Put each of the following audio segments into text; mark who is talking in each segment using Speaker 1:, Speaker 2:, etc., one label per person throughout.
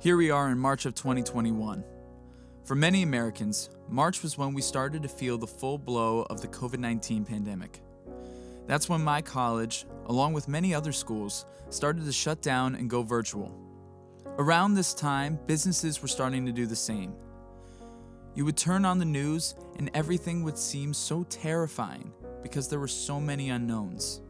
Speaker 1: Here we are in March of 2021. For many Americans, March was when we started to feel the full blow of the COVID-19 pandemic. That's when my college, along with many other schools, started to shut down and go virtual. Around this time, businesses were starting to do the same. You would turn on the news and everything would seem so terrifying because there were so many unknowns.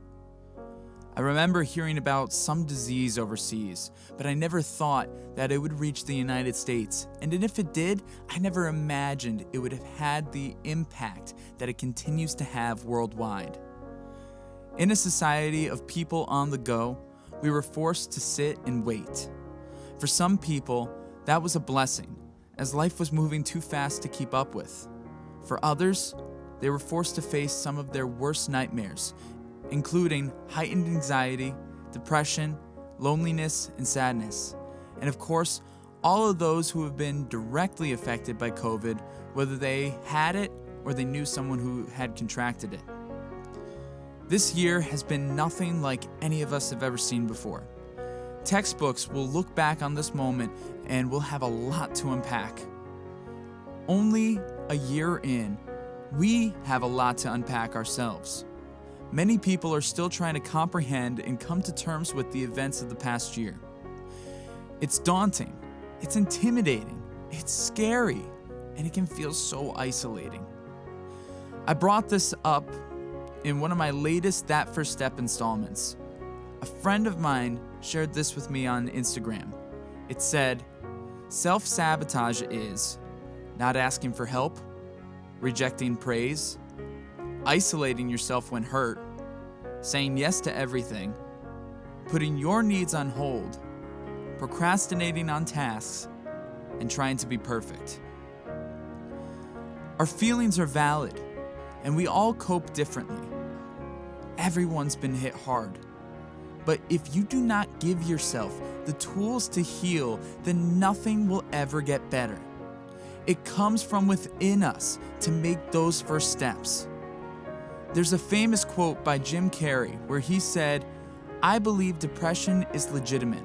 Speaker 1: I remember hearing about some disease overseas, but I never thought that it would reach the United States. And if it did, I never imagined it would have had the impact that it continues to have worldwide. In a society of people on the go, we were forced to sit and wait. For some people, that was a blessing, as life was moving too fast to keep up with. For others, they were forced to face some of their worst nightmares, including heightened anxiety, depression, loneliness, and sadness. And of course, all of those who have been directly affected by COVID, whether they had it or they knew someone who had contracted it. This year has been nothing like any of us have ever seen before. Textbooks will look back on this moment and will have a lot to unpack. Only a year in, we have a lot to unpack ourselves. Many people are still trying to comprehend and come to terms with the events of the past year. It's daunting, it's intimidating, it's scary, and it can feel so isolating. I brought this up in one of my latest That First Step installments. A friend of mine shared this with me on Instagram. It said, "Self-sabotage is not asking for help, rejecting praise, isolating yourself when hurt, saying yes to everything, putting your needs on hold, procrastinating on tasks, and trying to be perfect." Our feelings are valid, and we all cope differently. Everyone's been hit hard. But if you do not give yourself the tools to heal, then nothing will ever get better. It comes from within us to make those first steps. There's a famous quote by Jim Carrey where he said, "I believe depression is legitimate,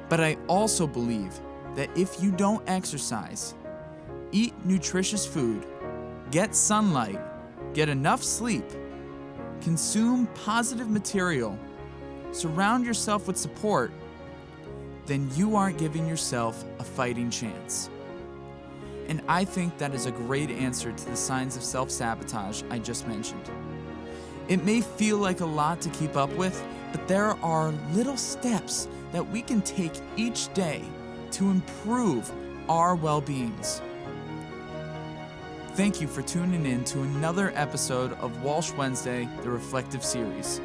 Speaker 1: but I also believe that if you don't exercise, eat nutritious food, get sunlight, get enough sleep, consume positive material, surround yourself with support, then you aren't giving yourself a fighting chance." And I think that is a great answer to the signs of self-sabotage I just mentioned. It may feel like a lot to keep up with, but there are little steps that we can take each day to improve our well-beings. Thank you for tuning in to another episode of Walsh Wednesday, the Reflective Series.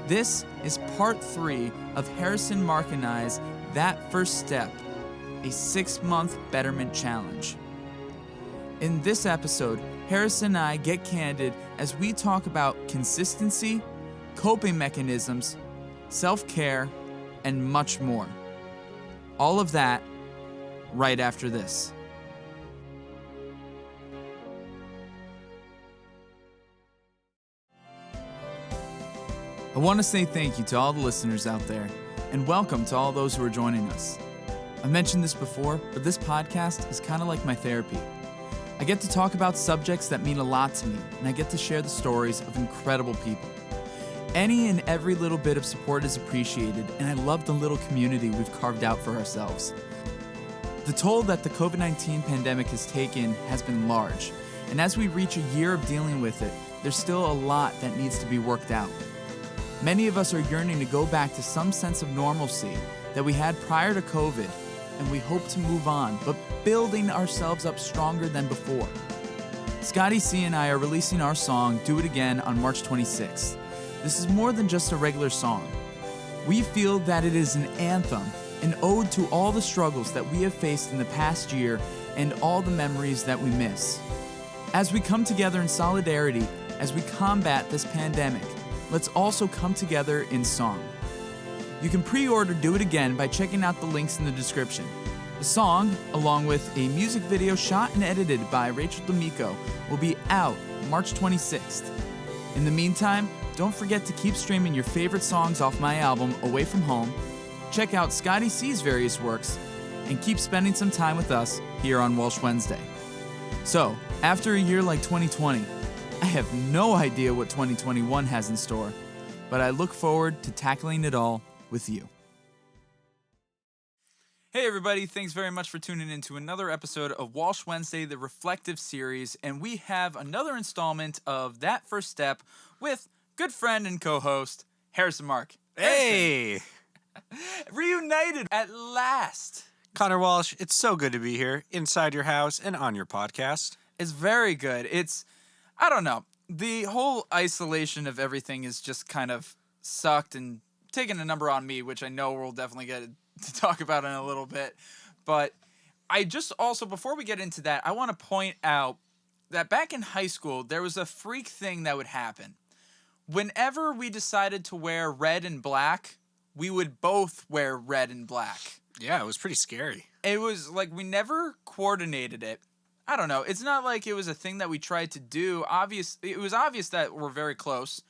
Speaker 1: This is part 3 of Harrison, Mark, and I's That First Step, a 6-month betterment challenge. In this episode, Harrison and I get candid as we talk about consistency, coping mechanisms, self-care, and much more. All of that right after this. I want to say thank you to all the listeners out there, and welcome to all those who are joining us. I've mentioned this before, but this podcast is kind of like my therapy. I get to talk about subjects that mean a lot to me, and I get to share the stories of incredible people. Any and every little bit of support is appreciated, and I love the little community we've carved out for ourselves. The toll that the COVID-19 pandemic has taken has been large, and as we reach a year of dealing with it, there's still a lot that needs to be worked out. Many of us are yearning to go back to some sense of normalcy that we had prior to COVID, and we hope to move on, but building ourselves up stronger than before. Scotty C and I are releasing our song, Do It Again, on March 26th. This is more than just a regular song. We feel that it is an anthem, an ode to all the struggles that we have faced in the past year and all the memories that we miss. As we come together in solidarity, as we combat this pandemic, let's also come together in song. You can pre-order Do It Again by checking out the links in the description. The song, along with a music video shot and edited by Rachel D'Amico, will be out March 26th. In the meantime, don't forget to keep streaming your favorite songs off my album, Away From Home. Check out Scotty C's various works, and keep spending some time with us here on Walsh Wednesday. So, after a year like 2020, I have no idea what 2021 has in store, but I look forward to tackling it all with you. Hey everybody, thanks very much for tuning in to another episode of Walsh Wednesday, the reflective series, and we have another installment of That First Step with good friend and co-host, Harrison Mark.
Speaker 2: Hey!
Speaker 1: Reunited at last.
Speaker 2: Conor Walsh, it's so good to be here, inside your house and on your podcast.
Speaker 1: It's very good. I don't know. The whole isolation of everything is just kind of sucked and taken a number on me, which I know we'll definitely get to talk about in a little bit. But I just also, before we get into that, I want to point out that back in high school, there was a freak thing that would happen. Whenever we decided to wear red and black, we would both wear red and black.
Speaker 2: Yeah, it was pretty scary.
Speaker 1: It was like we never coordinated it. I don't know. It's not like it was a thing that we tried to do. It was obvious that we're very close,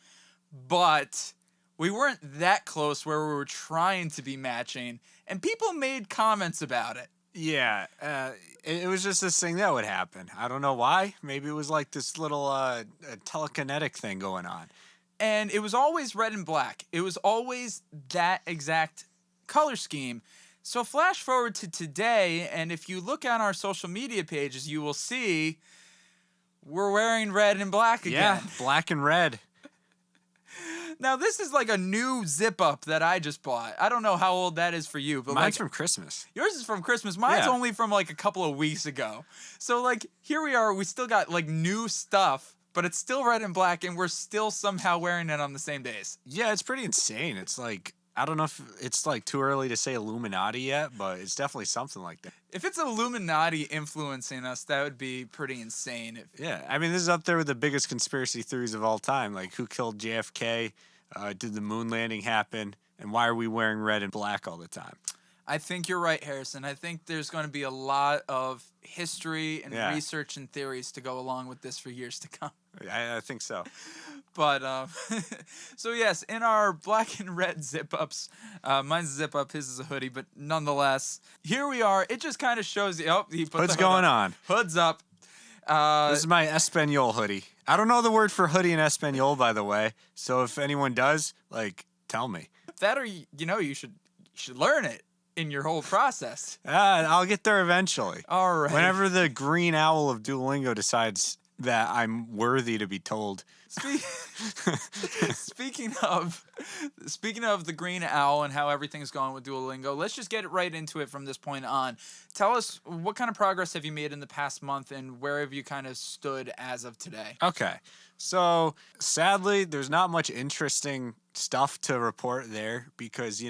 Speaker 1: but we weren't that close where we were trying to be matching, and people made comments about it.
Speaker 2: Yeah, it was just this thing that would happen. I don't know why. Maybe it was like this little telekinetic thing going on.
Speaker 1: And it was always red and black. It was always that exact color scheme. So flash forward to today, and if you look on our social media pages, you will see we're wearing red and black again.
Speaker 2: Yeah, black and red.
Speaker 1: Now, this is like a new zip-up that I just bought. I don't know how old that is for you. But
Speaker 2: Mine's from Christmas.
Speaker 1: Yours is from Christmas. Mine's only from like a couple of weeks ago. So like here we are. We still got like new stuff, but it's still red and black, and we're still somehow wearing it on the same days.
Speaker 2: Yeah, it's pretty insane. It's like, I don't know if it's like too early to say Illuminati yet, but it's definitely something like that.
Speaker 1: If it's Illuminati influencing us, that would be pretty insane.
Speaker 2: Yeah, I mean, this is up there with the biggest conspiracy theories of all time. Like, who killed JFK? Did the moon landing happen? And why are we wearing red and black all the time?
Speaker 1: I think you're right, Harrison. I think there's going to be a lot of history and research and theories to go along with this for years to come.
Speaker 2: I think so.
Speaker 1: But, so yes, in our black and red zip-ups, mine's a zip-up, his is a hoodie, but nonetheless, here we are. It just kind of shows you, he put
Speaker 2: What's
Speaker 1: the hood
Speaker 2: going
Speaker 1: up.
Speaker 2: on?
Speaker 1: Hood's up.
Speaker 2: This is my Espanol hoodie. I don't know the word for hoodie in Espanol, by the way, so if anyone does, like, tell me.
Speaker 1: That or, you should learn it in your whole process.
Speaker 2: I'll get there eventually.
Speaker 1: All right.
Speaker 2: Whenever the green owl of Duolingo decides that I'm worthy to be told.
Speaker 1: Speaking of the green owl and how everything's going with Duolingo, let's just get right into it from this point on. Tell us, what kind of progress have you made in the past month, and where have you kind of stood as of today?
Speaker 2: Okay. So, sadly, there's not much interesting stuff to report there because,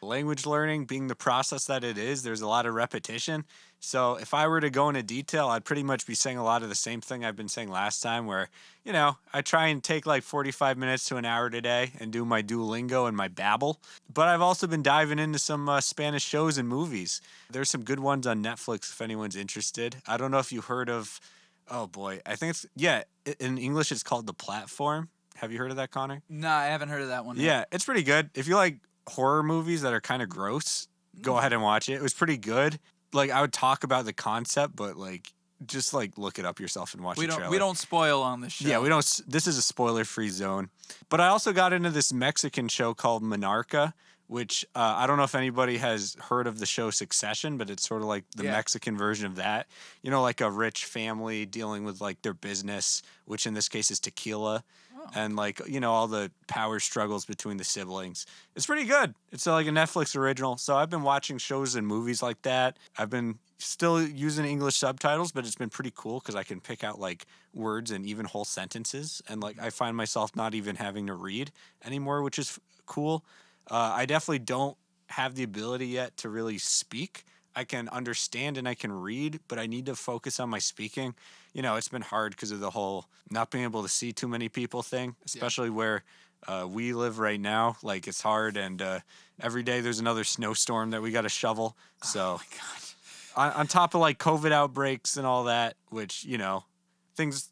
Speaker 2: language learning being the process that it is, there's a lot of repetition. So if I were to go into detail, I'd pretty much be saying a lot of the same thing I've been saying last time where, I try and take like 45 minutes to an hour today and do my Duolingo and my Babbel. But I've also been diving into some Spanish shows and movies. There's some good ones on Netflix if anyone's interested. I don't know if you heard of, oh boy, I think in English it's called The Platform. Have you heard of that, Connor?
Speaker 1: No, I haven't heard of that one.
Speaker 2: Yeah, it's pretty good. If you like horror movies that are kind of gross, go ahead and watch it. It was pretty good. Like, I would talk about the concept, but just look it up yourself and watch the trailer.
Speaker 1: We don't spoil on this show.
Speaker 2: Yeah, we don't. This is a spoiler-free zone. But I also got into this Mexican show called Monarca, which I don't know if anybody has heard of the show Succession, but it's sort of like the Mexican version of that. Like a rich family dealing with like their business, which in this case is tequila. And all the power struggles between the siblings. It's pretty good. It's like a Netflix original. So I've been watching shows and movies like that. I've been still using English subtitles, but it's been pretty cool because I can pick out like words and even whole sentences. And I find myself not even having to read anymore, which is cool. I definitely don't have the ability yet to really speak. I can understand and I can read, but I need to focus on my speaking. It's been hard because of the whole not being able to see too many people thing, especially where we live right now. Like, it's hard, and every day there's another snowstorm that we got to shovel. So,
Speaker 1: oh my God.
Speaker 2: On top of like COVID outbreaks and all that, which,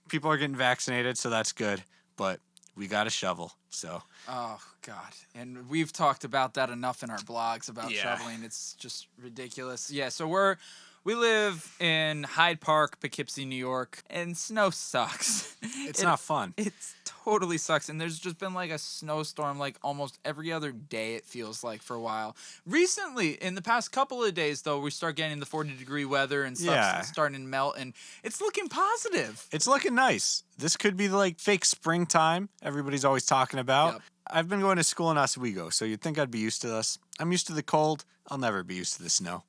Speaker 2: people are getting vaccinated, so that's good. But we got a shovel. So.
Speaker 1: Oh, God. And we've talked about that enough in our blogs about
Speaker 2: Yeah.
Speaker 1: shoveling. It's just ridiculous. Yeah, so we live in Hyde Park, Poughkeepsie, New York, and snow sucks.
Speaker 2: It's not fun.
Speaker 1: It totally sucks. And there's just been like a snowstorm like almost every other day, it feels like, for a while. Recently, in the past couple of days, though, we start getting the 40-degree weather and stuff's starting to melt, and it's looking positive.
Speaker 2: It's looking nice. This could be the like fake springtime everybody's always talking about.
Speaker 1: Yep.
Speaker 2: I've been going to school in Oswego, so you'd think I'd be used to this. I'm used to the cold. I'll never be used to the snow.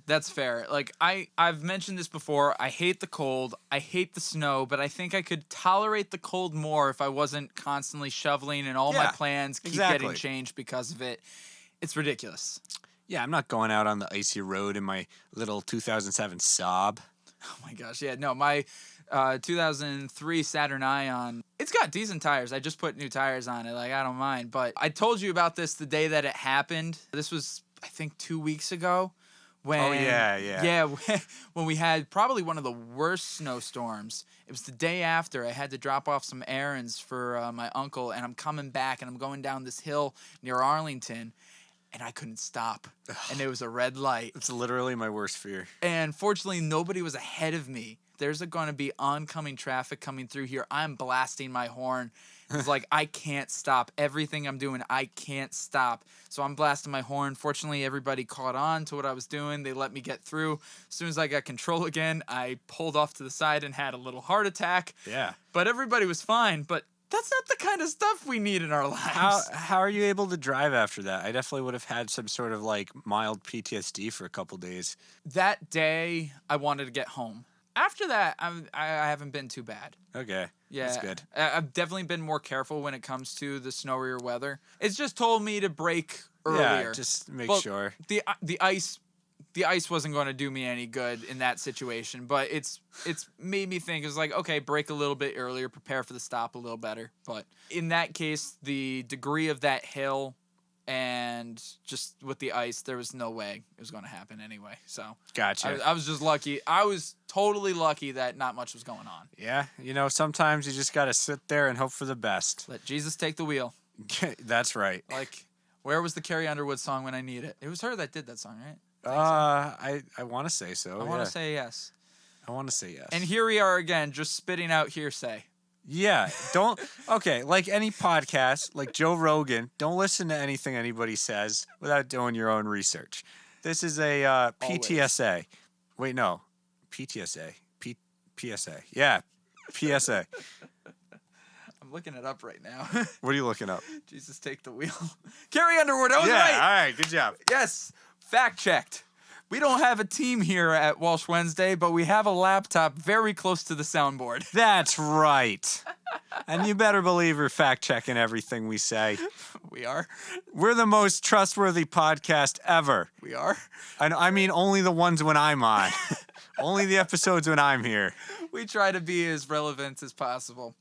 Speaker 1: That's fair. Like, I've mentioned this before. I hate the cold. I hate the snow, but I think I could tolerate the cold more if I wasn't constantly shoveling and all my plans keep getting changed because of it. It's ridiculous.
Speaker 2: Yeah, I'm not going out on the icy road in my little 2007 Saab.
Speaker 1: Oh, my gosh. Yeah, no, my 2003 Saturn Ion, it's got decent tires. I just put new tires on it. Like, I don't mind. But I told you about this the day that it happened. This was, I think, 2 weeks ago. Yeah, when we had probably one of the worst snowstorms. It was the day after. I had to drop off some errands for my uncle, and I'm coming back, and I'm going down this hill near Arlington, and I couldn't stop. And it was a red light.
Speaker 2: It's literally my worst fear.
Speaker 1: And fortunately, nobody was ahead of me. There's going to be oncoming traffic coming through here. I'm blasting my horn. It's like, I can't stop. Everything I'm doing, I can't stop. So I'm blasting my horn. Fortunately, everybody caught on to what I was doing. They let me get through. As soon as I got control again, I pulled off to the side and had a little heart attack.
Speaker 2: Yeah.
Speaker 1: But everybody was fine. But that's not the kind of stuff we need in our lives.
Speaker 2: How are you able to drive after that? I definitely would have had some sort of like mild PTSD for a couple days.
Speaker 1: That day, I wanted to get home. After that, I haven't been too bad.
Speaker 2: Okay.
Speaker 1: Yeah,
Speaker 2: that's good.
Speaker 1: I've definitely been more careful when it comes to the snowier weather. It's just told me to brake earlier.
Speaker 2: Yeah, just make sure.
Speaker 1: The ice wasn't going to do me any good in that situation, but it's made me think. It's like, okay, brake a little bit earlier, prepare for the stop a little better. But in that case, the degree of that hill and just with the ice, there was no way it was going to happen anyway. So
Speaker 2: gotcha.
Speaker 1: I was just lucky. I was totally lucky that not much was going on.
Speaker 2: Yeah, sometimes you just got to sit there and hope for the best.
Speaker 1: Let Jesus take the wheel.
Speaker 2: That's right.
Speaker 1: Like, where was the Carrey Underwood song when I need it? It was her that did that song, right?
Speaker 2: I want to say so.
Speaker 1: I want to say yes.
Speaker 2: I want to say yes.
Speaker 1: And here we are again, just spitting out hearsay.
Speaker 2: Yeah, okay, like any podcast, like Joe Rogan, don't listen to anything anybody says without doing your own research. This is a PTSA. Wait, no. PTSA. PSA. Yeah, PSA.
Speaker 1: I'm looking it up right now.
Speaker 2: What are you looking up?
Speaker 1: Jesus, take the wheel. Carrey Underwood, I was right.
Speaker 2: Yeah, all right, good job.
Speaker 1: Yes, fact checked. We don't have a team here at Walsh Wednesday, but we have a laptop very close to the soundboard.
Speaker 2: That's right. And you better believe we're fact-checking everything we say.
Speaker 1: We are.
Speaker 2: We're the most trustworthy podcast ever.
Speaker 1: We are.
Speaker 2: I mean, only the ones when I'm on. Only the episodes when I'm here.
Speaker 1: We try to be as relevant as possible.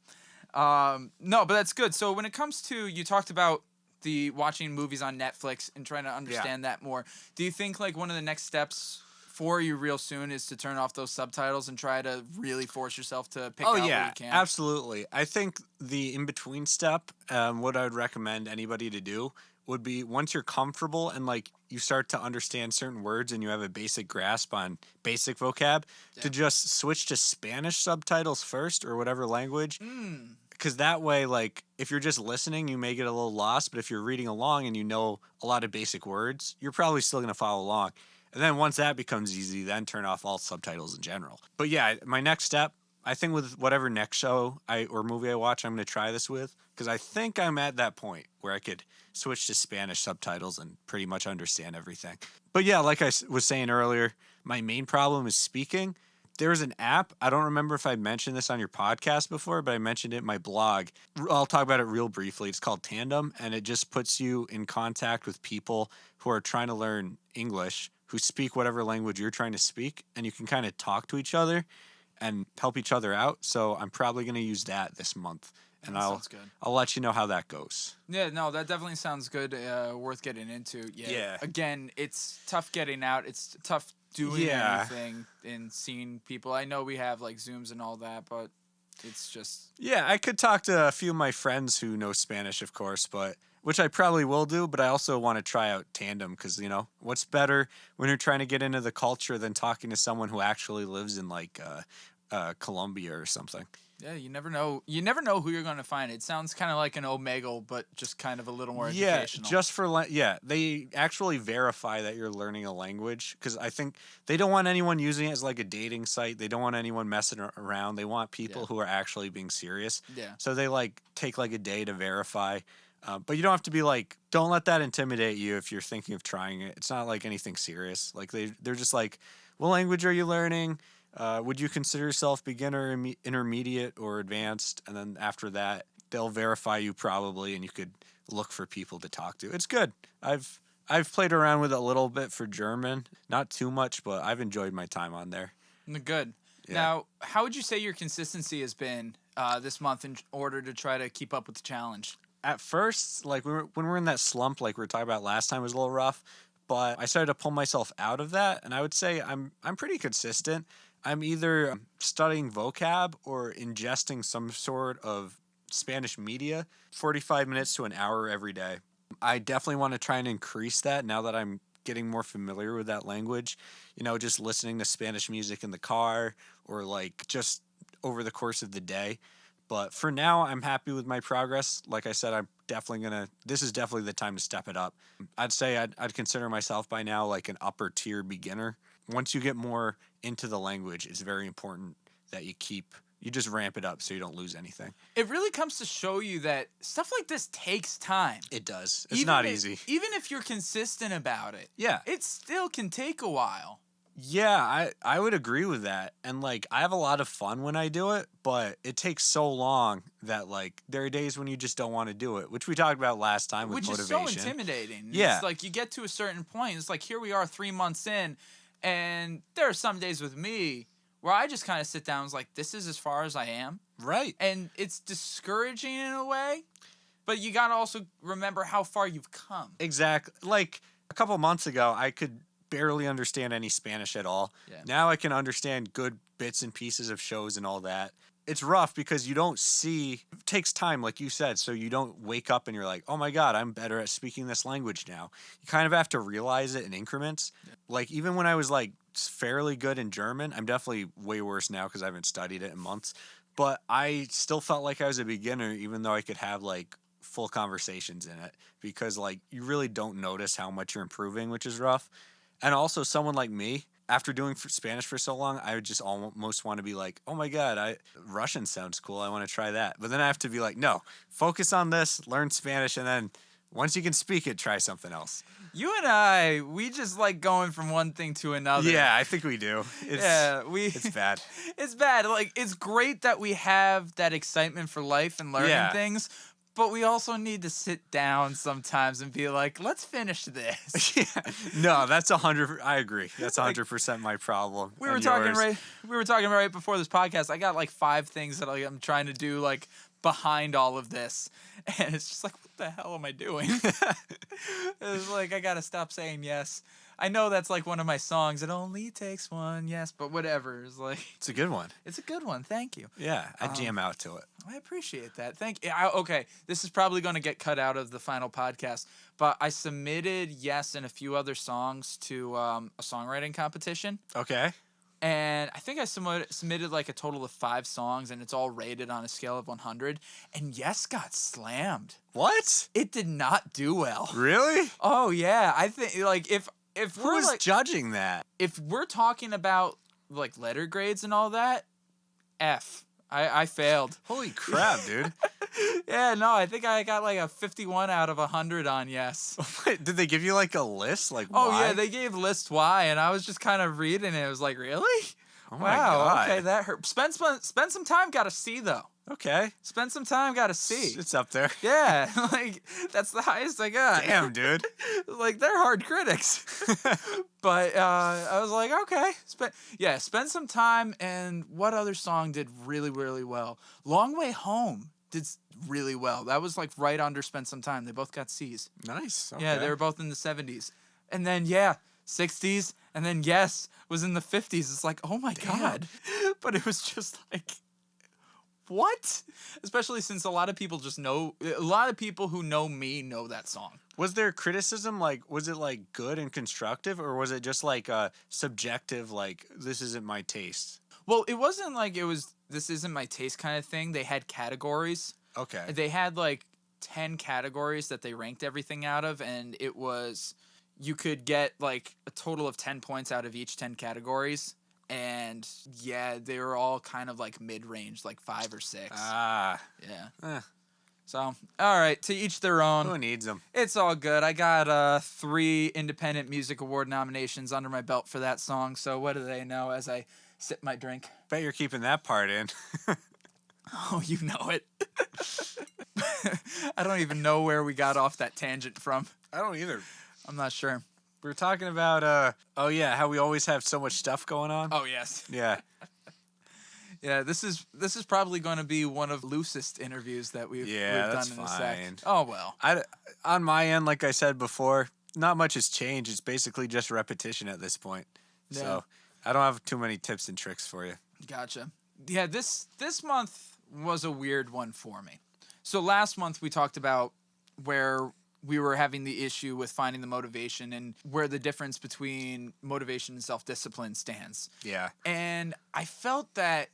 Speaker 1: No, but that's good. So when it comes to, you talked about the watching movies on Netflix and trying to understand that more. Do you think like one of the next steps for you real soon is to turn off those subtitles and try to really force yourself to pick out what you can?
Speaker 2: Absolutely. I think the in-between step, what I would recommend anybody to do would be once you're comfortable and like you start to understand certain words and you have a basic grasp on basic vocab, to just switch to Spanish subtitles first or whatever language. Because that way, like, if you're just listening, you may get a little lost. But if you're reading along and you know a lot of basic words, you're probably still going to follow along. And then once that becomes easy, then turn off all subtitles in general. But yeah, my next step, I think with whatever next show or movie I watch, I'm going to try this with. Because I think I'm at that point where I could switch to Spanish subtitles and pretty much understand everything. But yeah, like I was saying earlier, my main problem is speaking. There's an app. I don't remember if I mentioned this on your podcast before, but I mentioned it in my blog. I'll talk about it real briefly. It's called Tandem, and it just puts you in contact with people who are trying to learn English, who speak whatever language you're trying to speak, and you can kind of talk to each other and help each other out. So I'm probably going to use that this month, and I'll let you know how that goes.
Speaker 1: Yeah, no, that definitely sounds good. Worth getting into. Yeah. Again, it's tough getting out. It's tough doing anything and seeing people. I know we have like Zooms and all that, but It's just...
Speaker 2: Yeah, I could talk to a few of my friends who know Spanish, of course, but which I probably will do, but I also want to try out tandem because, you know, what's better when you're trying to get into the culture than talking to someone who actually lives in, like, Colombia or something.
Speaker 1: Yeah, you never know. You never know who you're going to find. It sounds kind of like an Omegle, but just kind of a little more educational.
Speaker 2: Just for they actually verify that you're learning a language because I think they don't want anyone using it as like a dating site. They don't want anyone messing around. They want people who are actually being serious.
Speaker 1: Yeah.
Speaker 2: So they like take like a day to verify. But you don't have to be like, don't let that intimidate you if you're thinking of trying it. It's not like anything serious. Like they're just like, what language are you learning? Would you consider yourself beginner, intermediate, or advanced? And then after that, they'll verify you probably, and you could look for people to talk to. It's good. I've played around with it a little bit for German, not too much, but I've enjoyed my time on there.
Speaker 1: Good. Yeah. Now, how would you say your consistency has been this month in order to try to keep up with the challenge?
Speaker 2: At first, like when we're in that slump, like we were talking about last time, it was a little rough. But I started to pull myself out of that, and I would say I'm pretty consistent. I'm either studying vocab or ingesting some sort of Spanish media, 45 minutes to an hour every day. I definitely want to try and increase that now that I'm getting more familiar with that language. You know, just listening to Spanish music in the car or like just over the course of the day. But for now, I'm happy with my progress. Like I said, this is definitely the time to step it up. I'd say I'd consider myself by now like an upper tier beginner. Once you get more into the language, it's very important that you just ramp it up so you don't lose anything.
Speaker 1: It really comes to show you that stuff like this takes time.
Speaker 2: It does. It's not easy.
Speaker 1: Even if you're consistent about it.
Speaker 2: Yeah.
Speaker 1: It still can take a while.
Speaker 2: Yeah, I would agree with that. And like I have a lot of fun when I do it, but it takes so long that like there are days when you just don't want to do it, which we talked about last time with motivation.
Speaker 1: Which is so intimidating.
Speaker 2: Yeah.
Speaker 1: It's like you get to a certain point. It's like here we are 3 months in, and there are some days with me where I just kind of sit down and was like, this is as far as I am.
Speaker 2: Right.
Speaker 1: And it's discouraging in a way, but you got to also remember how far you've come.
Speaker 2: Exactly. Like a couple months ago, I could barely understand any Spanish at all.
Speaker 1: Yeah.
Speaker 2: Now I can understand good bits and pieces of shows and all that. It's rough because you don't see, it takes time, like you said, so you don't wake up and you're like, oh my God, I'm better at speaking this language now. You kind of have to realize it in increments. Yeah. Like even when I was like fairly good in German, I'm definitely way worse now because I haven't studied it in months, but I still felt like I was a beginner even though I could have like full conversations in it because like you really don't notice how much you're improving, which is rough. And also someone like me, after doing Spanish for so long, I would just almost want to be like, oh my God, Russian sounds cool. I want to try that. But then I have to be like, no, focus on this, learn Spanish, and then once you can speak it, try something else.
Speaker 1: You and we just like going from one thing to another.
Speaker 2: Yeah, I think we do. It's bad.
Speaker 1: It's bad. Like, it's great that we have that excitement for life and learning things. But we also need to sit down sometimes and be like, let's finish this.
Speaker 2: Yeah. No, that's 100%. I agree. That's 100% my problem.
Speaker 1: We were talking right before this podcast. I got like 5 things that I'm trying to do like behind all of this. And it's just like, what the hell am I doing? It's like, I got to stop saying yes. I know that's like one of my songs. It only takes one yes, but whatever. It's like,
Speaker 2: it's a good one.
Speaker 1: It's a good one. Thank you.
Speaker 2: Yeah, I jam out to it.
Speaker 1: I appreciate that. Thank you. Okay, this is probably going to get cut out of the final podcast, but I submitted yes and a few other songs to a songwriting competition.
Speaker 2: Okay.
Speaker 1: And I think I submitted like a total of 5 songs, and it's all rated on a scale of 100. And yes got slammed.
Speaker 2: What?
Speaker 1: It did not do well.
Speaker 2: Really?
Speaker 1: Oh yeah, I think like if
Speaker 2: who's like, judging that?
Speaker 1: If we're talking about like letter grades and all that, F. I failed.
Speaker 2: Holy crap, dude.
Speaker 1: Yeah, no, I think I got like a 51 out of 100 on yes.
Speaker 2: Wait, did they give you like a list? Like,
Speaker 1: oh,
Speaker 2: why?
Speaker 1: Yeah, they gave list Y, and I was just kind of reading it. It was like, really?
Speaker 2: Oh my God.
Speaker 1: Okay, that hurt. Spend some time, got a C, though.
Speaker 2: Okay.
Speaker 1: Spend some time, got a C.
Speaker 2: It's up there.
Speaker 1: Yeah, like, that's the highest I got.
Speaker 2: Damn, dude.
Speaker 1: Like, they're hard critics. But I was like, okay. Spend some time, and what other song did really, really well? Long Way Home did really well. That was, like, right under Spend Some Time. They both got C's.
Speaker 2: Nice. Okay.
Speaker 1: Yeah, they were both in the 70s. And then, 60s, and then Yes was in the 50s. It's like, oh, my God. But it was just like... what? Especially since a lot of people who know me know that song.
Speaker 2: Was there criticism? Like, was it like good and constructive, or was it just like subjective? Like, this isn't my taste.
Speaker 1: Well, it wasn't like it was this isn't my taste kind of thing. They had categories.
Speaker 2: Okay.
Speaker 1: They had like 10 categories that they ranked everything out of, and it was you could get like a total of 10 points out of each 10 categories. And yeah, they were all kind of like mid-range, like 5 or 6.
Speaker 2: Ah.
Speaker 1: Yeah. So, all right, to each their own.
Speaker 2: Who needs them?
Speaker 1: It's all good. I got 3 Independent Music Award nominations under my belt for that song. So what do they know as I sip my drink?
Speaker 2: Bet you're keeping that part in.
Speaker 1: Oh, you know it. I don't even know where we got off that tangent from.
Speaker 2: I don't either.
Speaker 1: I'm not sure.
Speaker 2: We were talking about, how we always have so much stuff going on.
Speaker 1: Oh, yes.
Speaker 2: Yeah.
Speaker 1: Yeah, this is probably going to be one of the loosest interviews that we've done
Speaker 2: that's
Speaker 1: in
Speaker 2: fine.
Speaker 1: a sec. Oh, well.
Speaker 2: On my end, like I said before, not much has changed. It's basically just repetition at this point.
Speaker 1: Yeah.
Speaker 2: So I don't have too many tips and tricks for you.
Speaker 1: Gotcha. Yeah, this month was a weird one for me. So last month we talked about where we were having the issue with finding the motivation and where the difference between motivation and self-discipline stands.
Speaker 2: Yeah.
Speaker 1: And I felt that,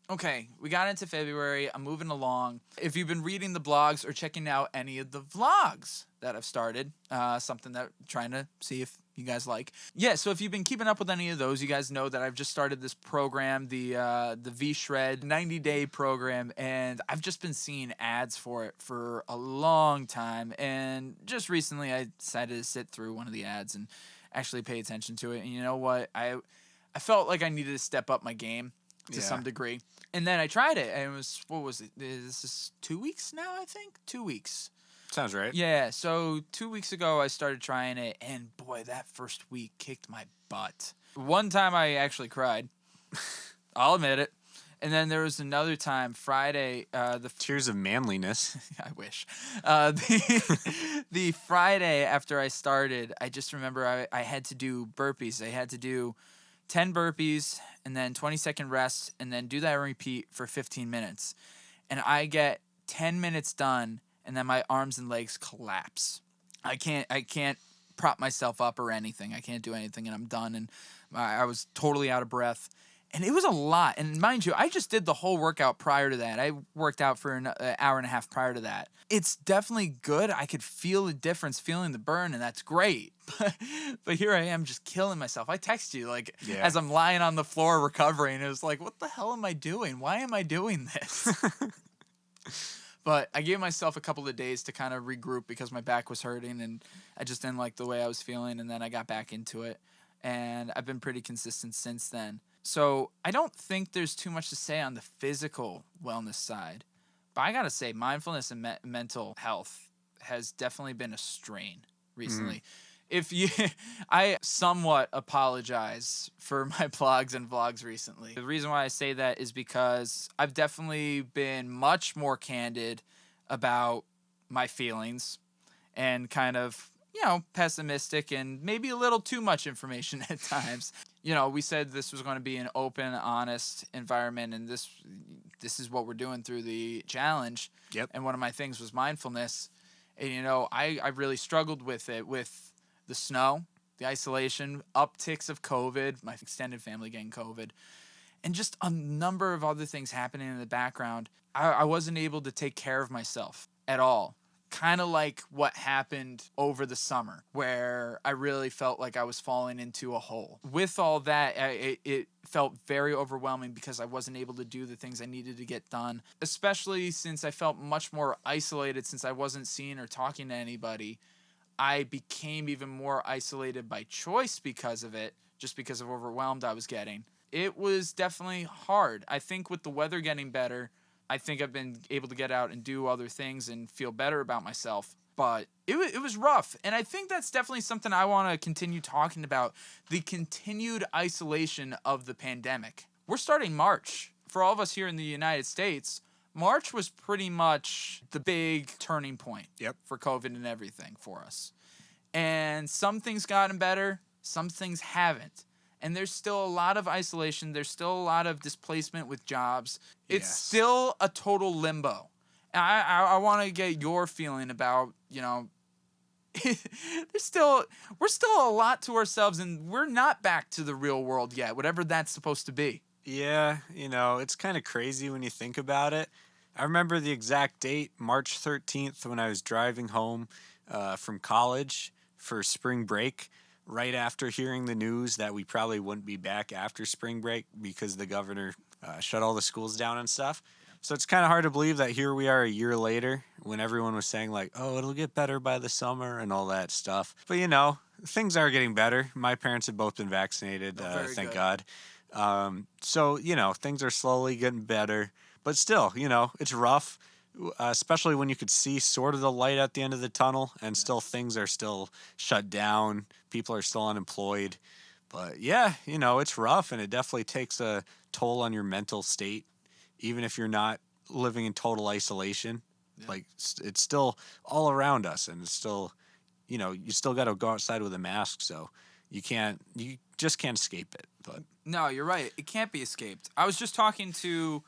Speaker 1: okay, we got into February, I'm moving along. If you've been reading the blogs or checking out any of the vlogs that I've started, something that I'm trying to see if you guys like. Yeah, so if you've been keeping up with any of those, you guys know that I've just started this program, the V-Shred 90-day program, and I've just been seeing ads for it for a long time. And just recently I decided to sit through one of the ads and actually pay attention to it. And you know what? I felt like I needed to step up my game to some degree. And then I tried it, and it was, what was it? This is 2 weeks now, I think? 2 weeks.
Speaker 2: Sounds right.
Speaker 1: Yeah, so 2 weeks ago I started trying it, and boy, that first week kicked my butt. One time I actually cried. I'll admit it. And then there was another time, Friday.
Speaker 2: Tears of manliness.
Speaker 1: I wish. The Friday after I started, I just remember I had to do burpees. I had to do 10 burpees and then 20-second rest and then do that and repeat for 15 minutes. And I get 10 minutes done, and then my arms and legs collapse. I can't prop myself up or anything. I can't do anything, and I'm done. And I was totally out of breath. And it was a lot. And mind you, I just did the whole workout prior to that. I worked out for an hour and a half prior to that. It's definitely good. I could feel the difference, feeling the burn, and that's great. But here I am just killing myself. I text you as I'm lying on the floor recovering. It was like, what the hell am I doing? Why am I doing this? But I gave myself a couple of days to kind of regroup because my back was hurting and I just didn't like the way I was feeling. And then I got back into it. And I've been pretty consistent since then. So I don't think there's too much to say on the physical wellness side. But I got to say, mindfulness and mental health has definitely been a strain recently. I somewhat apologize for my blogs and vlogs recently. The reason why I say that is because I've definitely been much more candid about my feelings and kind of, pessimistic and maybe a little too much information at times. We said this was going to be an open, honest environment, and this is what we're doing through the challenge.
Speaker 2: Yep.
Speaker 1: And one of my things was mindfulness. And, I really struggled with it, with the snow, the isolation, upticks of COVID, my extended family getting COVID, and just a number of other things happening in the background. I wasn't able to take care of myself at all. Kind of like what happened over the summer, where I really felt like I was falling into a hole. With all that, it felt very overwhelming because I wasn't able to do the things I needed to get done, especially since I felt much more isolated since I wasn't seeing or talking to anybody. I became even more isolated by choice because of it, just because of overwhelmed I was getting. It was definitely hard. I think with the weather getting better, I think I've been able to get out and do other things and feel better about myself. But it was rough. And I think that's definitely something I want to continue talking about, the continued isolation of the pandemic. We're starting March. For all of us here in the United States, March was pretty much the big turning point for COVID and everything for us. And some things gotten better, some things haven't. and there's still a lot of isolation. There's still a lot of displacement with jobs. It's
Speaker 2: Yes.
Speaker 1: still a total limbo. And I want to get your feeling about, you know, we're still a lot to ourselves, and we're not back to the real world yet, whatever that's supposed to be.
Speaker 2: Yeah, you know, it's kind of crazy when you think about it. I remember the exact date, March 13th, when I was driving home from college for spring break, right after hearing the news that we probably wouldn't be back after spring break because the governor shut all the schools down and stuff. So it's kind of hard to believe that here we are a year later when everyone was saying like, oh, it'll get better by the summer and all that stuff. But, you know, things are getting better. My parents have both been vaccinated, thank God. So, you know, things are slowly getting better. But still, you know, it's rough, especially when you could see sort of the light at the end of the tunnel and still things are still shut down. People are still unemployed. But, yeah, you know, it's rough, and it definitely takes a toll on your mental state. Even if you're not living in total isolation, like it's still all around us, and it's still, you know, you still got to go outside with a mask, so you just can't escape it. But
Speaker 1: no, you're right. It can't be escaped. I was just talking to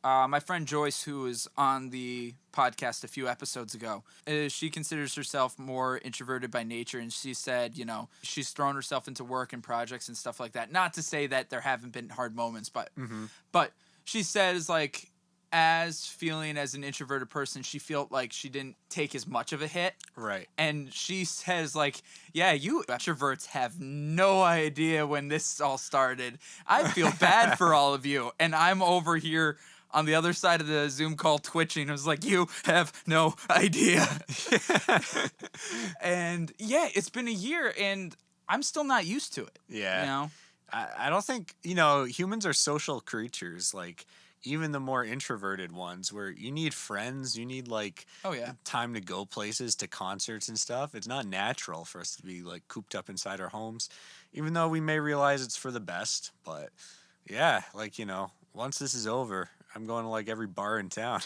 Speaker 1: my friend Joyce, who was on the podcast a few episodes ago. She considers herself more introverted by nature, and she said, you know, she's thrown herself into work and projects and stuff like that. Not to say that there haven't been hard moments, but she says, like, as feeling as an introverted person, she felt like she didn't take as much of a hit.
Speaker 2: Right.
Speaker 1: And she says, like, yeah, you extroverts have no idea when this all started. I feel bad for all of you. And I'm over here on the other side of the Zoom call twitching. I was like, you have no idea. And, yeah, it's been a year, and I'm still not used to it.
Speaker 2: Yeah.
Speaker 1: You know?
Speaker 2: I don't think, you know, humans are social creatures, like even the more introverted ones where you need friends, you need like time to go places, to concerts and stuff. It's not natural for us to be like cooped up inside our homes, even though we may realize it's for the best. But yeah, like, you know, once this is over, I'm going to like every bar in town.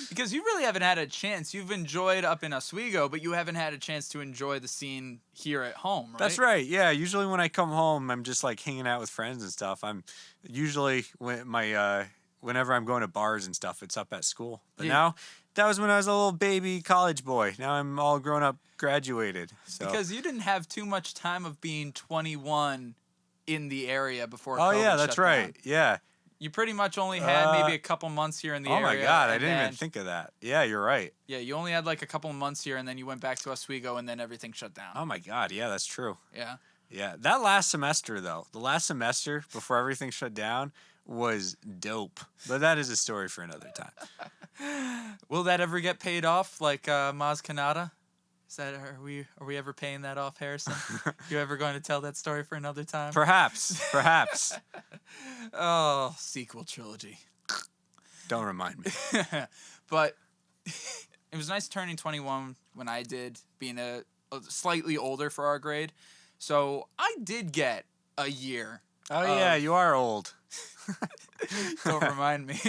Speaker 1: Because you really haven't had a chance. You've enjoyed up in Oswego, but you haven't had a chance to enjoy the scene here at home, right?
Speaker 2: That's right. Yeah. Usually when I come home, I'm just like hanging out with friends and stuff. I'm usually whenever I'm going to bars and stuff, it's up at school. But now, that was when I was a little baby college boy. Now I'm all grown up, graduated. So.
Speaker 1: Because you didn't have too much time of being 21 in the area before
Speaker 2: COVID. Oh, yeah, that's right.
Speaker 1: Down.
Speaker 2: Yeah.
Speaker 1: You pretty much only had maybe a couple months here in the area.
Speaker 2: Oh, my God. I didn't even think of that. Yeah, you're right.
Speaker 1: Yeah, you only had like a couple of months here, and then you went back to Oswego, and then everything shut down.
Speaker 2: Oh, my God. Yeah, that's true.
Speaker 1: Yeah.
Speaker 2: Yeah. That last semester, though, the last semester before everything shut down was dope. But that is a story for another time.
Speaker 1: Will that ever get paid off like Maz Kanata? Are we ever paying that off, Harrison? You ever going to tell that story for another time?
Speaker 2: Perhaps.
Speaker 1: Oh, sequel trilogy.
Speaker 2: Don't remind me.
Speaker 1: But it was nice turning 21 when I did, being a slightly older for our grade. So I did get a year.
Speaker 2: Oh, yeah, you are old.
Speaker 1: Don't remind me.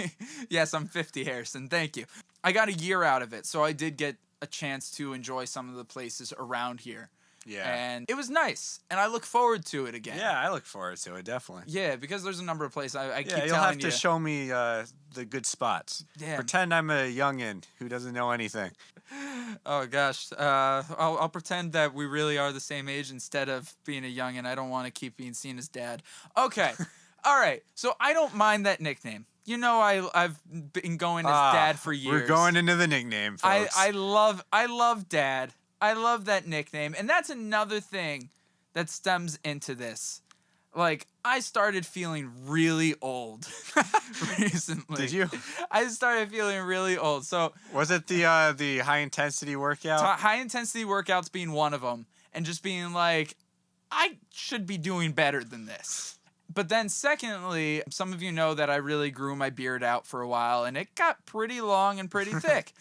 Speaker 1: Yes, I'm 50, Harrison. Thank you. I got a year out of it, so I did get a chance to enjoy some of the places around here.
Speaker 2: Yeah.
Speaker 1: And it was nice, and I look forward to it again.
Speaker 2: Yeah, I look forward to it, definitly.
Speaker 1: Yeah, because there's a number of places I keep telling you.
Speaker 2: You'll have to show me the good spots.
Speaker 1: Yeah.
Speaker 2: Pretend I'm a youngin' who doesn't know anything.
Speaker 1: Oh, gosh. I'll pretend that we really are the same age instead of being a youngin'. I don't want to keep being seen as dad. Okay. All right. So I don't mind that nickname. You know, I've been going as Dad for years.
Speaker 2: We're going into the nickname, folks.
Speaker 1: I love Dad. I love that nickname. And that's another thing that stems into this. Like, I started feeling really old recently.
Speaker 2: Did you?
Speaker 1: I started feeling really old. So
Speaker 2: was it the high intensity workout?
Speaker 1: High intensity workouts being one of them, and just being like, I should be doing better than this. But then secondly, some of you know that I really grew my beard out for a while, and it got pretty long and pretty thick.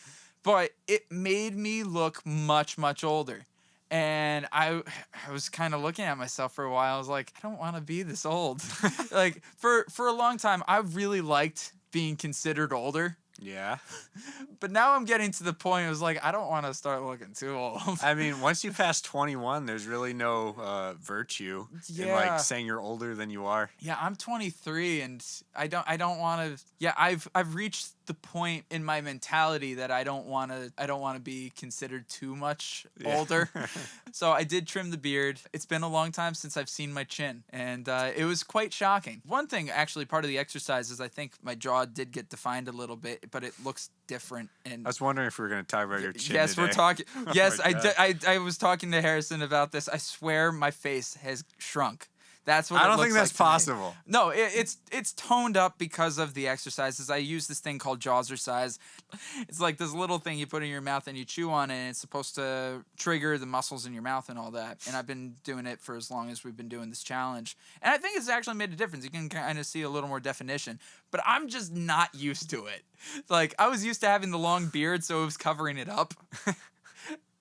Speaker 1: But it made me look much, much older. And I was kind of looking at myself for a while. I was like, I don't want to be this old. Like, for a long time, I really liked being considered older.
Speaker 2: Yeah.
Speaker 1: But now I'm getting to the point, it was like, I don't want to start looking too old.
Speaker 2: I mean, once you pass 21, there's really no virtue in like saying you're older than you are.
Speaker 1: Yeah, I'm 23 and I don't want to. Yeah, I've reached the point in my mentality that I don't want to be considered too much older. So I did trim the beard. It's been a long time since I've seen my chin, and it was quite shocking. One thing, actually, part of the exercise is I think my jaw did get defined a little bit, but it looks different. And
Speaker 2: I was wondering if we were going to talk about your chin
Speaker 1: yes,
Speaker 2: today.
Speaker 1: we're talking.
Speaker 2: Oh
Speaker 1: Yes,
Speaker 2: my God.
Speaker 1: I was talking to Harrison about this. I swear my face has shrunk. That's what
Speaker 2: I
Speaker 1: it
Speaker 2: don't
Speaker 1: looks
Speaker 2: think that's
Speaker 1: like to me.
Speaker 2: possible.
Speaker 1: No, it's toned up because of the exercises. I use this thing called Jawzrsize. It's like this little thing you put in your mouth and you chew on it, and it's supposed to trigger the muscles in your mouth and all that. And I've been doing it for as long as we've been doing this challenge. And I think it's actually made a difference. You can kind of see a little more definition. But I'm just not used to it. Like, I was used to having the long beard, so it was covering it up.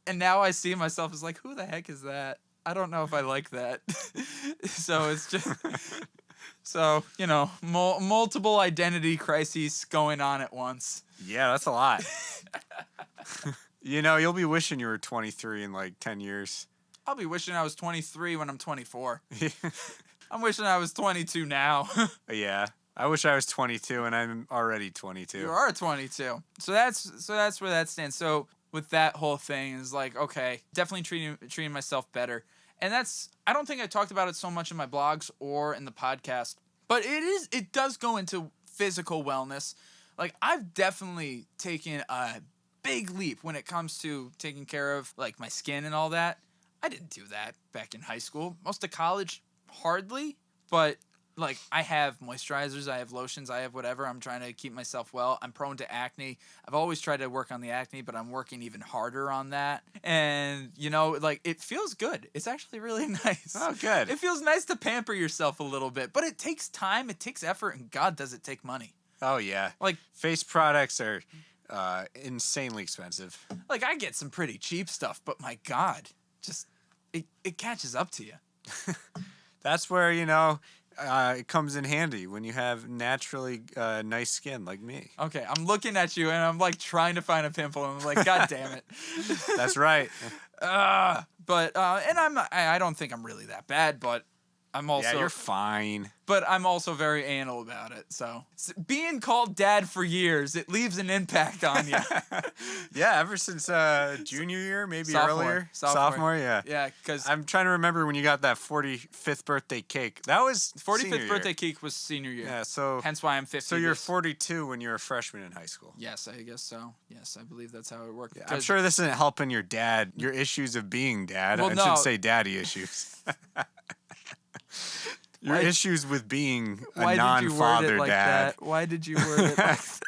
Speaker 1: And now I see myself as like, who the heck is that? I don't know if I like that. So it's just, so, you know, multiple identity crises going on at once.
Speaker 2: Yeah, that's a lot. You know, you'll be wishing you were 23 in like 10 years.
Speaker 1: I'll be wishing I was 23 when I'm 24. I'm wishing I was 22 now.
Speaker 2: Yeah. I wish I was 22 and I'm already 22.
Speaker 1: You are 22. So that's where that stands. So with that whole thing is like, okay, definitely treating myself better. And I don't think I talked about it so much in my blogs or in the podcast, but it does go into physical wellness. Like, I've definitely taken a big leap when it comes to taking care of like my skin and all that. I didn't do that back in high school. Most of college, hardly, but like, I have moisturizers, I have lotions, I have whatever. I'm trying to keep myself well. I'm prone to acne. I've always tried to work on the acne, but I'm working even harder on that. And, you know, like, it feels good. It's actually really nice.
Speaker 2: Oh, good.
Speaker 1: It feels nice to pamper yourself a little bit, but it takes time, it takes effort, and God, does it take money.
Speaker 2: Oh, yeah.
Speaker 1: Like,
Speaker 2: face products are insanely expensive.
Speaker 1: Like, I get some pretty cheap stuff, but my God, just, it catches up to you.
Speaker 2: That's where, you know, it comes in handy when you have naturally nice skin like me.
Speaker 1: Okay, I'm looking at you and I'm like trying to find a pimple and I'm like, God damn it.
Speaker 2: That's right.
Speaker 1: But I don't think I'm really that bad, but I'm also
Speaker 2: Yeah, you're fine.
Speaker 1: But I'm also very anal about it. So being called dad for years, it leaves an impact on you.
Speaker 2: Yeah, ever since junior year, maybe earlier.
Speaker 1: Sophomore,
Speaker 2: yeah.
Speaker 1: Yeah, because
Speaker 2: I'm trying to remember when you got that 45th birthday cake. That was
Speaker 1: 45th birthday cake was senior year.
Speaker 2: Yeah, so
Speaker 1: hence why I'm 50.
Speaker 2: So you're 42 when you're a freshman in high school.
Speaker 1: Yes, I guess so. Yes, I believe that's how it worked.
Speaker 2: Yeah, I'm sure this isn't helping your dad, your issues of being dad.
Speaker 1: Well,
Speaker 2: I
Speaker 1: no.
Speaker 2: should say daddy issues. Your issues with being a non-father
Speaker 1: like
Speaker 2: dad.
Speaker 1: That? Why did you word it like that?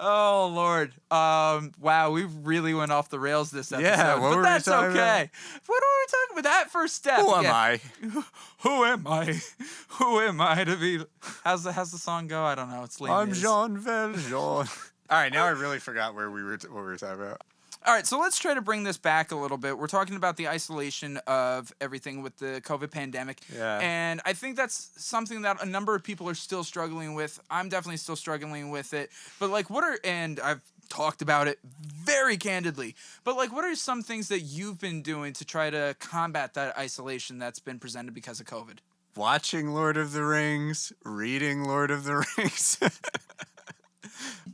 Speaker 1: Oh, Lord. Wow, we really went off the rails this episode.
Speaker 2: Yeah, what were we
Speaker 1: that's
Speaker 2: talking
Speaker 1: okay.
Speaker 2: about?
Speaker 1: What were we talking about? That first step.
Speaker 2: Who am I?
Speaker 1: Who am I? Who am I to be? How's the song go? I don't know. It's late.
Speaker 2: I'm Jean Valjean. All right, now I really forgot what we were talking about.
Speaker 1: All right, so let's try to bring this back a little bit. We're talking about the isolation of everything with the COVID pandemic.
Speaker 2: Yeah.
Speaker 1: And I think that's something that a number of people are still struggling with. I'm definitely still struggling with it. But, like, and I've talked about it very candidly, but, like, what are some things that you've been doing to try to combat that isolation that's been presented because of COVID?
Speaker 2: Watching Lord of the Rings, reading Lord of the Rings,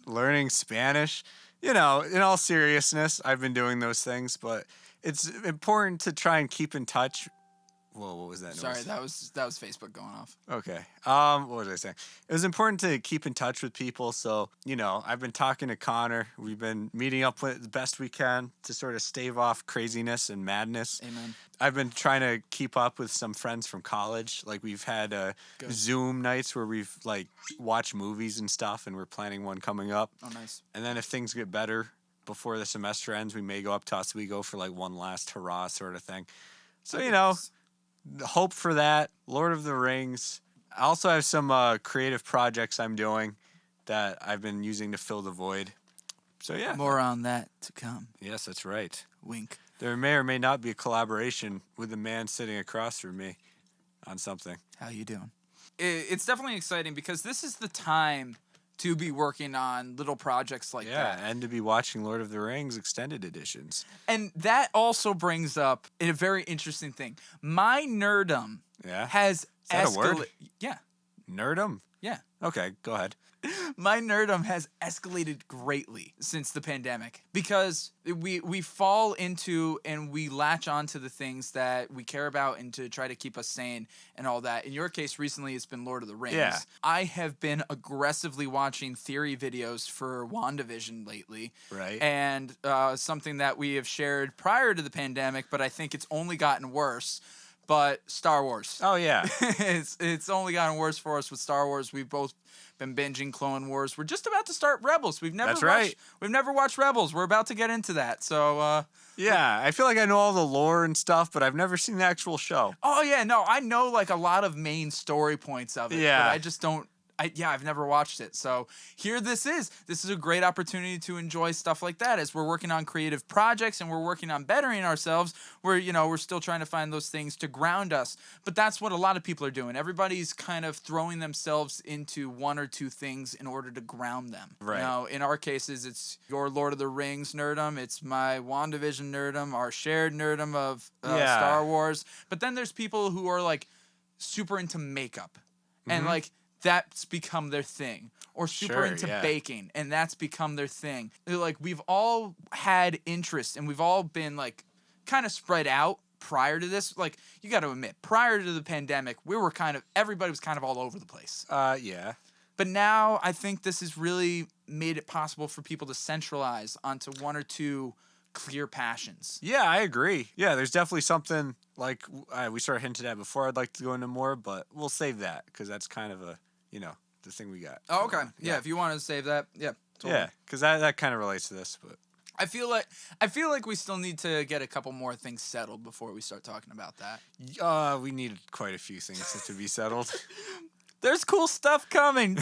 Speaker 2: learning Spanish. You know, in all seriousness, I've been doing those things, but it's important to try and keep in touch. Whoa, what was that noise?
Speaker 1: Sorry, that was Facebook going off.
Speaker 2: Okay. What was I saying? It was important to keep in touch with people. So, you know, I've been talking to Conor. We've been meeting up with the best we can to sort of stave off craziness and madness.
Speaker 1: Amen.
Speaker 2: I've been trying to keep up with some friends from college. Like, we've had Zoom nights where we've, like, watched movies and stuff, and we're planning one coming up.
Speaker 1: Oh, nice.
Speaker 2: And then if things get better before the semester ends, we may go up to Oswego for, like, one last hurrah sort of thing. So, you know, hope for that. Lord of the Rings. I also have some creative projects I'm doing that I've been using to fill the void. So, yeah.
Speaker 1: More on that to come.
Speaker 2: Yes, that's right.
Speaker 1: Wink.
Speaker 2: There may or may not be a collaboration with the man sitting across from me on something.
Speaker 1: How you doing? It's definitely exciting because this is the time to be working on little projects like that.
Speaker 2: Yeah, and to be watching Lord of the Rings extended editions.
Speaker 1: And that also brings up a very interesting thing. My nerdum has
Speaker 2: that a word?
Speaker 1: Yeah.
Speaker 2: Nerdum?
Speaker 1: Yeah.
Speaker 2: Okay, go ahead.
Speaker 1: My nerdum has escalated greatly since the pandemic because we fall into and we latch onto the things that we care about and to try to keep us sane and all that. In your case, recently it's been Lord of the Rings.
Speaker 2: Yeah.
Speaker 1: I have been aggressively watching theory videos for WandaVision lately.
Speaker 2: Right.
Speaker 1: And something that we have shared prior to the pandemic, but I think it's only gotten worse. But Star Wars.
Speaker 2: Oh, yeah.
Speaker 1: It's only gotten worse for us with Star Wars. We've both been binging Clone Wars. We're just about to start Rebels. We've never watched Rebels. We're about to get into that. So
Speaker 2: yeah, I feel like I know all the lore and stuff, but I've never seen the actual show.
Speaker 1: Oh yeah, no, I know like a lot of main story points of it.
Speaker 2: Yeah.
Speaker 1: But I just don't I've never watched it. So here this is a great opportunity to enjoy stuff like that as we're working on creative projects and we're working on bettering ourselves. We're still trying to find those things to ground us. But that's what a lot of people are doing. Everybody's kind of throwing themselves into one or two things in order to ground them.
Speaker 2: Right.
Speaker 1: You know, in our cases, it's your Lord of the Rings nerdum. It's my WandaVision nerdum, our shared nerdum of Star Wars. But then there's people who are like super into makeup and like that's become their thing, or super into baking, and that's become their thing. They're like, we've all had interest, and we've all been like kind of spread out prior to this. Like, you got to admit, prior to the pandemic, everybody was kind of all over the place.
Speaker 2: Yeah.
Speaker 1: But now I think this has really made it possible for people to centralize onto one or two clear passions.
Speaker 2: Yeah, I agree. Yeah, there's definitely something like we sort of hinted at before. I'd like to go into more, but we'll save that because that's kind of the thing we got.
Speaker 1: Oh, okay. Yeah, if you want to save that, totally.
Speaker 2: Yeah, because that kind of relates to this, but
Speaker 1: I feel like we still need to get a couple more things settled before we start talking about that.
Speaker 2: We need quite a few things to be settled.
Speaker 1: There's cool stuff coming.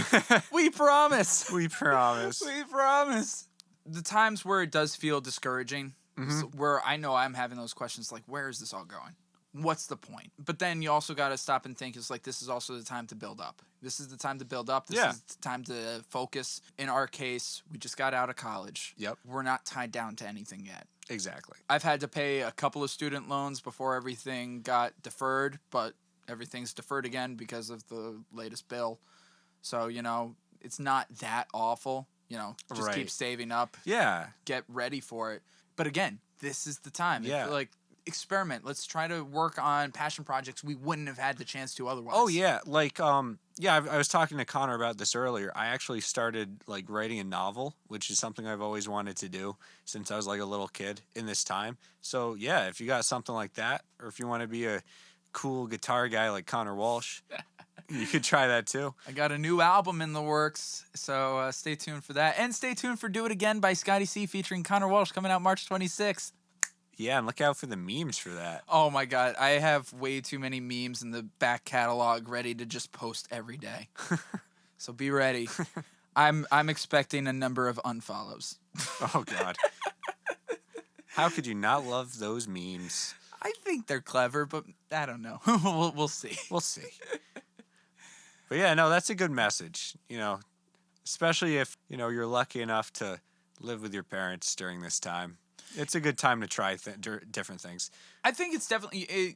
Speaker 1: We promise.
Speaker 2: We promise.
Speaker 1: We promise. The times where it does feel discouraging, where I know I'm having those questions like, where is this all going? What's the point? But then you also got to stop and think, it's like, this is also the time to build up. This is the time to build up. This is the time to focus. In our case, we just got out of college.
Speaker 2: Yep.
Speaker 1: We're not tied down to anything yet.
Speaker 2: Exactly.
Speaker 1: I've had to pay a couple of student loans before everything got deferred, but everything's deferred again because of the latest bill. So, it's not that awful. Just keep saving up.
Speaker 2: Yeah.
Speaker 1: Get ready for it. But again, this is the time.
Speaker 2: Yeah.
Speaker 1: Like, experiment. Let's try to work on passion projects we wouldn't have had the chance to otherwise.
Speaker 2: Oh yeah, like I was talking to Conor about this earlier. I actually started like writing a novel, which is something I've always wanted to do since I was like a little kid in this time. So yeah, if you got something like that, or if you want to be a cool guitar guy like Conor Walsh, you could try that too.
Speaker 1: I got a new album in the works, so stay tuned for that. And stay tuned for Do It Again by Scotty C featuring Conor Walsh coming out March 26th.
Speaker 2: Yeah, and look out for the memes for that.
Speaker 1: Oh my God, I have way too many memes in the back catalog ready to just post every day. So be ready. I'm expecting a number of unfollows.
Speaker 2: Oh God. How could you not love those memes?
Speaker 1: I think they're clever, but I don't know. We'll see.
Speaker 2: We'll see. But yeah, no, that's a good message, especially if, you're lucky enough to live with your parents during this time. It's a good time to try different things.
Speaker 1: I think it's definitely,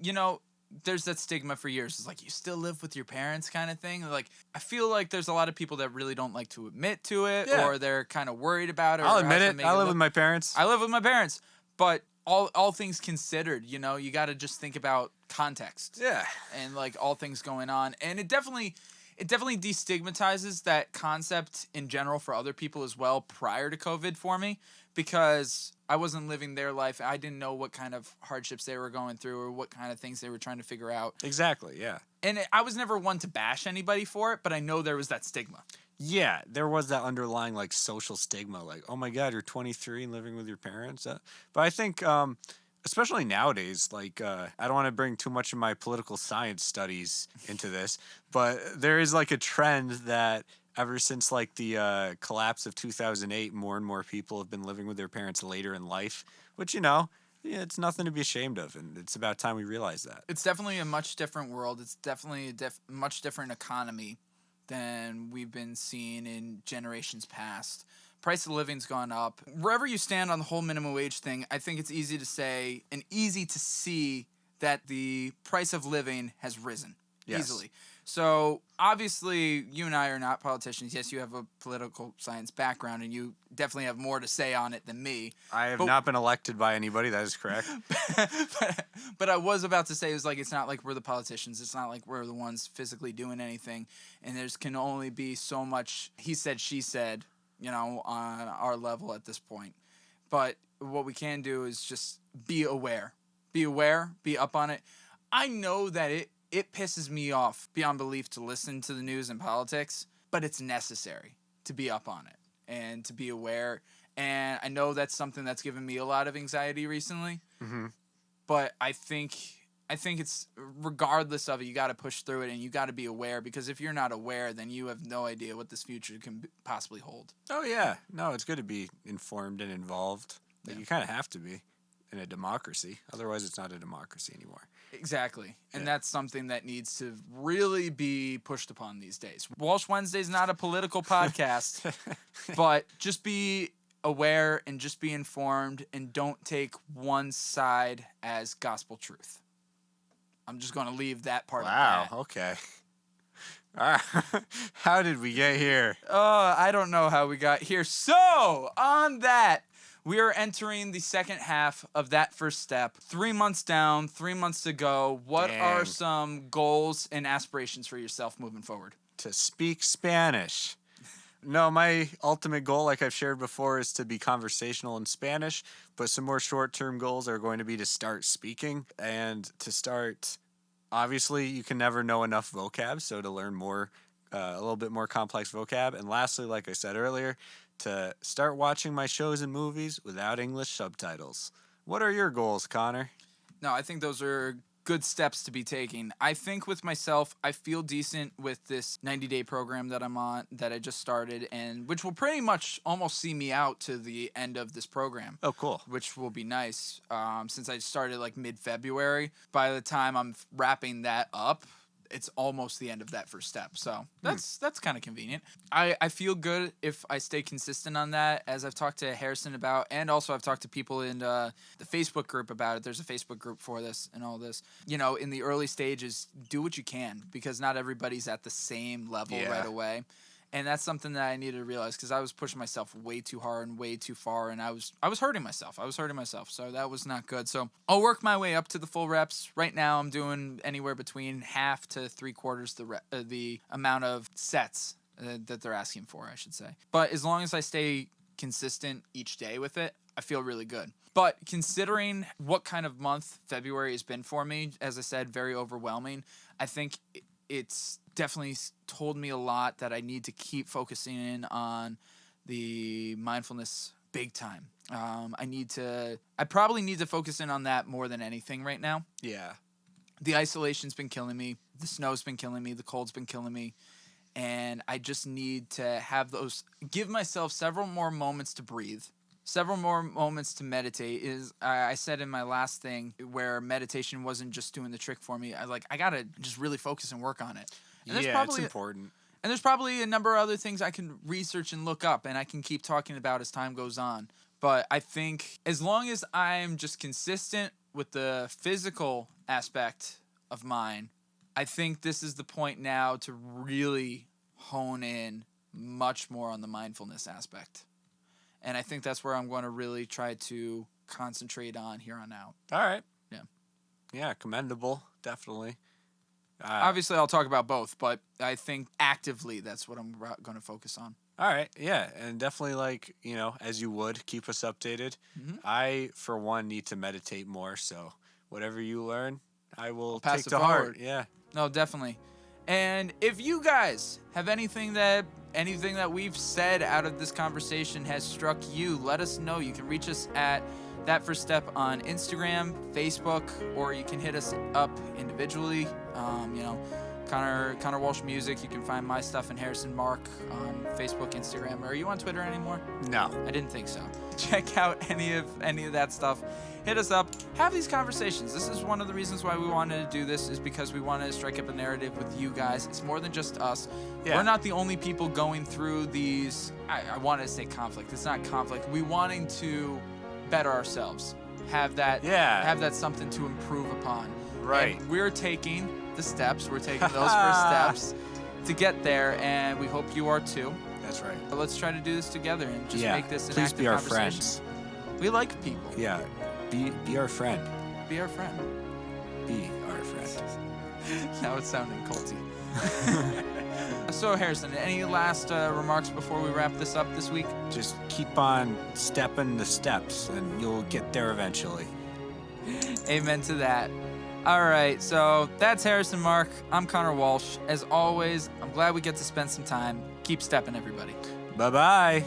Speaker 1: there's that stigma for years. It's like, you still live with your parents kind of thing. Like, I feel like there's a lot of people that really don't like to admit to it, or they're kind of worried about it.
Speaker 2: I'll admit it. I live with my parents.
Speaker 1: I live with my parents. But all things considered, you got to just think about context.
Speaker 2: Yeah.
Speaker 1: And like all things going on. And it definitely destigmatizes that concept in general for other people as well prior to COVID for me, because I wasn't living their life. I didn't know what kind of hardships they were going through or what kind of things they were trying to figure out.
Speaker 2: Exactly, yeah.
Speaker 1: And I was never one to bash anybody for it, but I know there was that stigma.
Speaker 2: Yeah, there was that underlying like social stigma, like, oh my God, you're 23 and living with your parents. But I think, especially nowadays, like, I don't want to bring too much of my political science studies into this, but there is like a trend that ever since like the collapse of 2008, more and more people have been living with their parents later in life, which, it's nothing to be ashamed of, and it's about time we realize that.
Speaker 1: It's definitely a much different world. It's definitely a much different economy than we've been seeing in generations past. Price of living's gone up. Wherever you stand on the whole minimum wage thing, I think it's easy to say and easy to see that the price of living has risen easily. So obviously, you and I are not politicians. Yes, you have a political science background, and you definitely have more to say on it than me.
Speaker 2: I have not been elected by anybody. That is correct.
Speaker 1: but I was about to say, it's not like we're the politicians. It's not like we're the ones physically doing anything. And there's can only be so much he said, she said, on our level at this point. But what we can do is just be aware. Be aware. Be up on it. I know that it pisses me off beyond belief to listen to the news and politics, but it's necessary to be up on it and to be aware. And I know that's something that's given me a lot of anxiety recently. Mm-hmm. But I think it's, regardless of it, you got to push through it and you got to be aware, because if you're not aware, then you have no idea what this future can possibly hold.
Speaker 2: Oh, yeah. No, it's good to be informed and involved. Like, you kind of have to be in a democracy. Otherwise, it's not a democracy anymore.
Speaker 1: Exactly. And that's something that needs to really be pushed upon these days. Walsh Wednesday is not a political podcast, but just be aware and just be informed and don't take one side as gospel truth. I'm just going to leave that part of that.
Speaker 2: Wow, okay. All right. How did we get here?
Speaker 1: I don't know how we got here. So, on that, we are entering the second half of that first step. 3 months down, 3 months to go. What are some goals and aspirations for yourself moving forward?
Speaker 2: To speak Spanish. No, my ultimate goal, like I've shared before, is to be conversational in Spanish, but some more short-term goals are going to be to start speaking and to start, obviously, you can never know enough vocab, so to learn more, a little bit more complex vocab. And lastly, like I said earlier, to start watching my shows and movies without English subtitles. What are your goals, Connor?
Speaker 1: No, I think those are good steps to be taking. I think with myself, I feel decent with this 90-day program that I'm on, that I just started, and which will pretty much almost see me out to the end of this program.
Speaker 2: Oh, cool.
Speaker 1: Which will be nice. Since I started like mid-February, by the time I'm wrapping that up, it's almost the end of that first step. So that's kind of convenient. I feel good if I stay consistent on that, as I've talked to Harrison about, and also I've talked to people in the Facebook group about it. There's a Facebook group for this and all this. In the early stages, do what you can, because not everybody's at the same level right away. And that's something that I needed to realize, because I was pushing myself way too hard and way too far, and I was hurting myself. So that was not good. So I'll work my way up to the full reps. Right now, I'm doing anywhere between half to 3/4 the amount of sets that they're asking for, I should say. But as long as I stay consistent each day with it, I feel really good. But considering what kind of month February has been for me, as I said, very overwhelming, I think it's definitely told me a lot that I need to keep focusing in on the mindfulness big time. I probably need to focus in on that more than anything right now.
Speaker 2: Yeah.
Speaker 1: The isolation's been killing me. The snow's been killing me. The cold's been killing me. And I just need to give myself several more moments to breathe. Several more moments to meditate. I said in my last thing, where meditation wasn't just doing the trick for me, I gotta just really focus and work on it. And
Speaker 2: it's important.
Speaker 1: And there's probably a number of other things I can research and look up, and I can keep talking about as time goes on. But I think as long as I'm just consistent with the physical aspect of mine, I think this is the point now to really hone in much more on the mindfulness aspect. And I think that's where I'm going to really try to concentrate on here on out.
Speaker 2: All right.
Speaker 1: Yeah.
Speaker 2: Yeah, commendable, definitely.
Speaker 1: Obviously, I'll talk about both, but I think actively that's what I'm going to focus on.
Speaker 2: All right, yeah, and definitely, as you would, keep us updated. Mm-hmm. I, for one, need to meditate more, so whatever you learn, I will take to heart. Yeah.
Speaker 1: No, definitely. And if you guys have anything that we've said out of this conversation has struck you, let us know. You can reach us at That First Step on Instagram, Facebook, or you can hit us up individually. Conor Walsh Music. You can find my stuff and Harrison Mark on Facebook, Instagram. Are you on Twitter anymore?
Speaker 2: No,
Speaker 1: I didn't think so. Check out any of that stuff. hit us up. Have these conversations. This is one of the reasons why we wanted to do this, is because we wanted to strike up a narrative with you guys. It's more than just us.
Speaker 2: Yeah.
Speaker 1: We're not the only people going through these, I wanted to say conflict. It's not conflict. We wanting to better ourselves. Have that something to improve upon.
Speaker 2: Right.
Speaker 1: And we're taking the steps. We're taking those first steps to get there, and we hope you are too.
Speaker 2: That's right.
Speaker 1: But let's try to do this together and just make this an
Speaker 2: Please
Speaker 1: active
Speaker 2: be our
Speaker 1: conversation.
Speaker 2: friends.
Speaker 1: We like people.
Speaker 2: Yeah. Be our friend.
Speaker 1: Be our friend.
Speaker 2: Be our friend.
Speaker 1: Now it's sounding culty. So, Harrison, any last remarks before we wrap this up this week?
Speaker 2: Just keep on stepping the steps, and you'll get there eventually.
Speaker 1: Amen to that. All right, so that's Harrison Mark. I'm Conor Walsh. As always, I'm glad we get to spend some time. Keep stepping, everybody.
Speaker 2: Bye-bye.